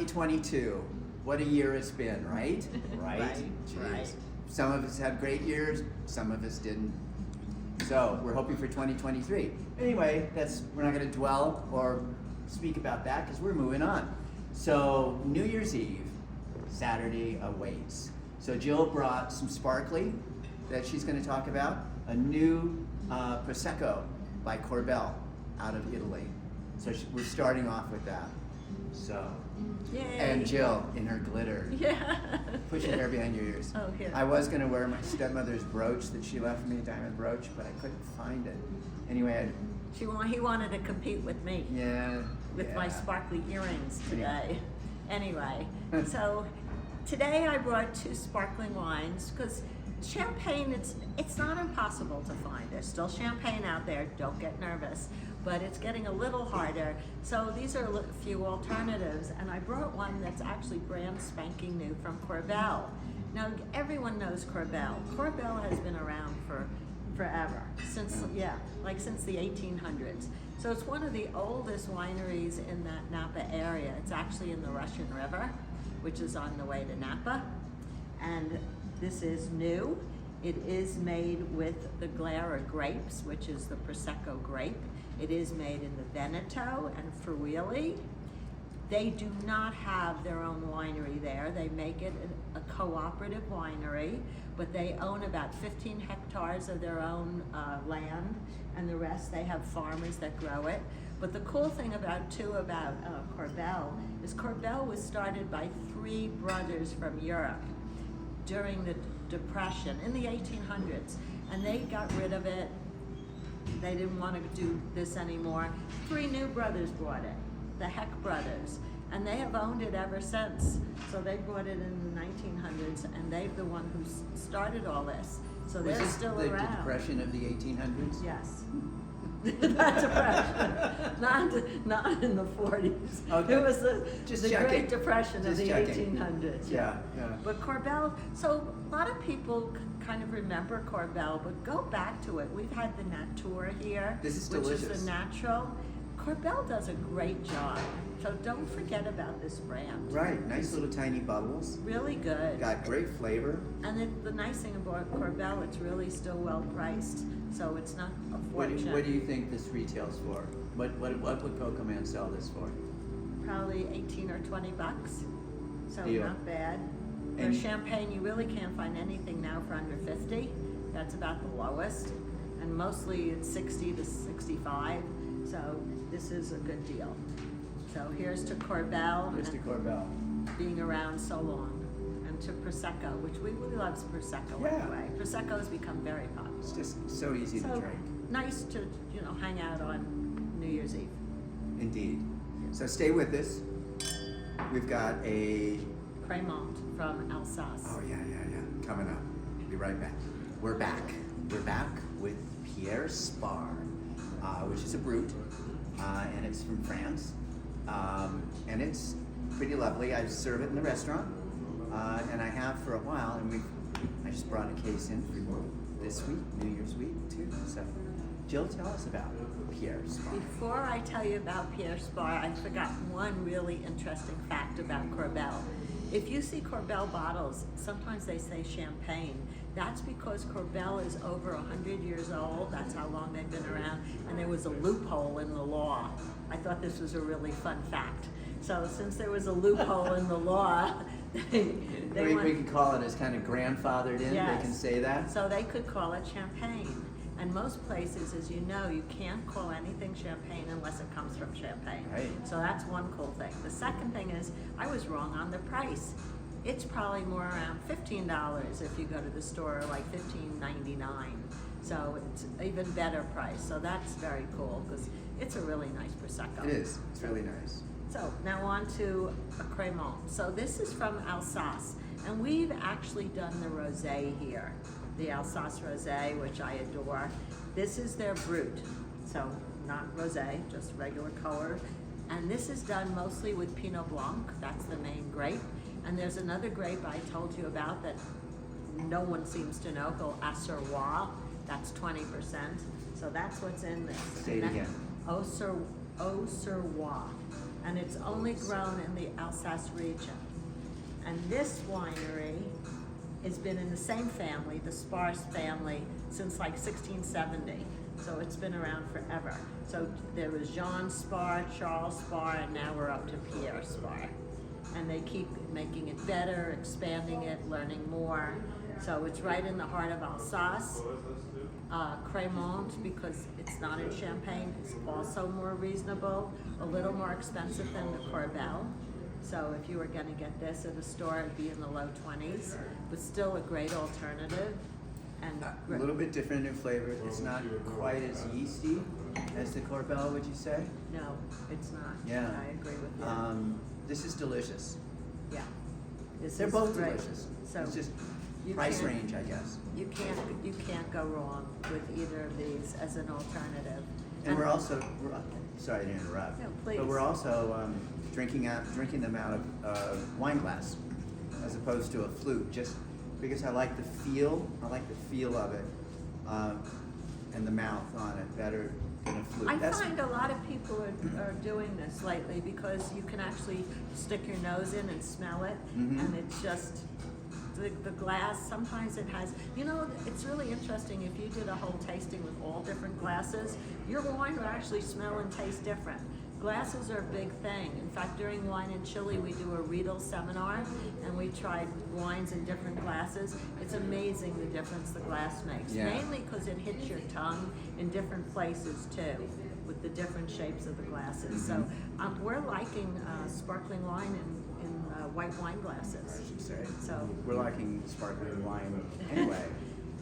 2022. What a year it's been, right? Right? Right. Some of us had great years, some of us didn't. So we're hoping for 2023. Anyway, we're not going to dwell or speak about that because we're moving on. So New Year's Eve, Saturday awaits. So Jill brought some sparkly that she's going to talk about, a new Prosecco by Corbel out of Italy. So we're starting off with that. So, Yay. and Jill in her glitter. Yeah. Push your hair behind your ears. Oh, here. I was going to wear my stepmother's brooch that she left me, a diamond brooch, but I couldn't find it. Anyway, He wanted to compete with me. With my sparkly earrings today. Anyway, so today I brought 2 sparkling wines because champagne, it's not impossible to find. There's still champagne out there, don't get nervous, but it's getting a little harder. So these are a few alternatives, and I brought one that's actually brand spanking new from Corbel. Now everyone knows Corbel. Corbel has been around for forever, since the 1800s. So it's one of the oldest wineries in that Napa area. It's actually in the Russian River, which is on the way to Napa. And this is new. It is made with the Glera grapes, which is the Prosecco grape. It is made in the Veneto and Friuli. They do not have their own winery there. They make it a cooperative winery, but they own about 15 hectares of their own land, and the rest they have farmers that grow it. But the cool thing about Corbel is Corbel was started by 3 brothers from Europe during the Depression in the 1800s, and they got rid of it. They didn't want to do this anymore. 3 new brothers bought it, the Heck brothers, and they have owned it ever since. So they bought it in the 1900s, and they're the one who started all this. So they're still the around. Depression of the 1800s? Yes. That depression, not in the 40s. Okay. It was the Great Depression of the checking. 1800s. Yeah. But Corbel, so a lot of people kind of remember Corbel, but go back to it. We've had the Natur here, This is which delicious. is the natural. Corbel does a great job, so don't forget about this brand. Right, nice little tiny bubbles. Really good. Got great flavor. And the nice thing about Corbel, it's really still well priced, so it's not a What fortune. do you think this retails for? What would Coco Man sell this for? Probably 18 or 20 bucks, so Deal. not bad. For And- champagne, you really can't find anything now for under 50. That's about the lowest, and mostly it's 60 to 65. So this is a good deal. So here's to Corbel, Mr. Corbel. being around so long, and to Prosecco, which we really love Prosecco Yeah. anyway. Prosecco has become very popular. It's just so easy to So drink. nice to hang out on New Year's Eve. Indeed. So stay with us. We've got a Cremant from Alsace. Oh yeah. Coming up. Be right back. We're back. We're back with Pierre Spar, which is a brut, and it's from France, and it's pretty lovely. I serve it in the restaurant, and I have for a while, and I just brought a case in for this week, New Year's week too. So, Jill, tell us about Pierre Spar. Before I tell you about Pierre Spar, I forgot one really interesting fact about Corbel. If you see Corbel bottles, sometimes they say champagne. That's because Corbel is over 100 years old. That's how long they've been around. And there was a loophole in the law. I thought this was a really fun fact. So since there was a loophole in the law, we can call it as kind of grandfathered in. Yes. They can say that. So they could call it champagne. And most places, as you know, you can't call anything champagne unless it comes from Champagne. Right. So that's one cool thing. The second thing is, I was wrong on the price. It's probably more around $15 if you go to the store, like $15.99. So it's even better price. So that's very cool because it's a really nice Prosecco. It is. It's really nice. So now on to a Cremant. So this is from Alsace, and we've actually done the rosé here, the Alsace rosé, which I adore. This is their brut, so not rosé, just regular color. And this is done mostly with Pinot Blanc. That's the main grape. And there's another grape I told you about that no one seems to know, called Auxerrois. That's 20%. So that's what's in this. Say it again. Auxerrois. and it's only grown in the Alsace region. And this winery has been in the same family, the Spars family, since like 1670. So it's been around forever. So there was Jean Spar, Charles Spar, and now we're up to Pierre Spar. And they keep making it better, expanding it, learning more. So it's right in the heart of Alsace. Crémant, because it's not in Champagne, is also more reasonable, a little more expensive than the Corbel. So if you were going to get this at a store, it'd be in the low 20s, but still a great alternative. And A little bit different in flavor. It's not quite as yeasty as the Corbel, would you say? no, it's not. Yeah. I agree with you. This is delicious. Yeah. This They're is both great. delicious. So It's just you price can't- range, I guess. You can't go wrong with either of these as an alternative. And we're sorry to interrupt. No, please. But we're also drinking them out of wine glass, as opposed to a flute, just because I like the feel. I like the feel of it, and the mouth on it better than a flute. I find a lot of people are doing this lately because you can actually stick your nose in and smell it, and it's just the glass. Sometimes it has, it's really interesting if you did a whole tasting with all different glasses, your wine would actually smell and taste different. Glasses are a big thing. In fact, during Wine in Chile, we do a Riedel seminar, and we tried wines in different glasses. It's amazing the difference the glass makes, Yeah. mainly because it hits your tongue in different places too, with the different shapes of the glasses. So we're liking sparkling wine in white wine glasses. I should say. So, We're liking sparkling wine anyway.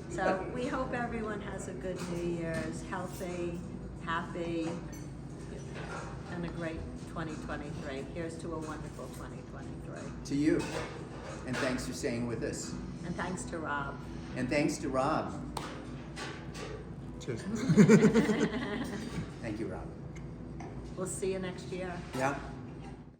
so we hope everyone has a good New Year's, healthy, happy, and a great 2023. Here's to a wonderful 2023. To you, and thanks for staying with us. And thanks to Rob. And thanks to Rob. Cheers. Thank you, Rob. We'll see you next year. Yeah.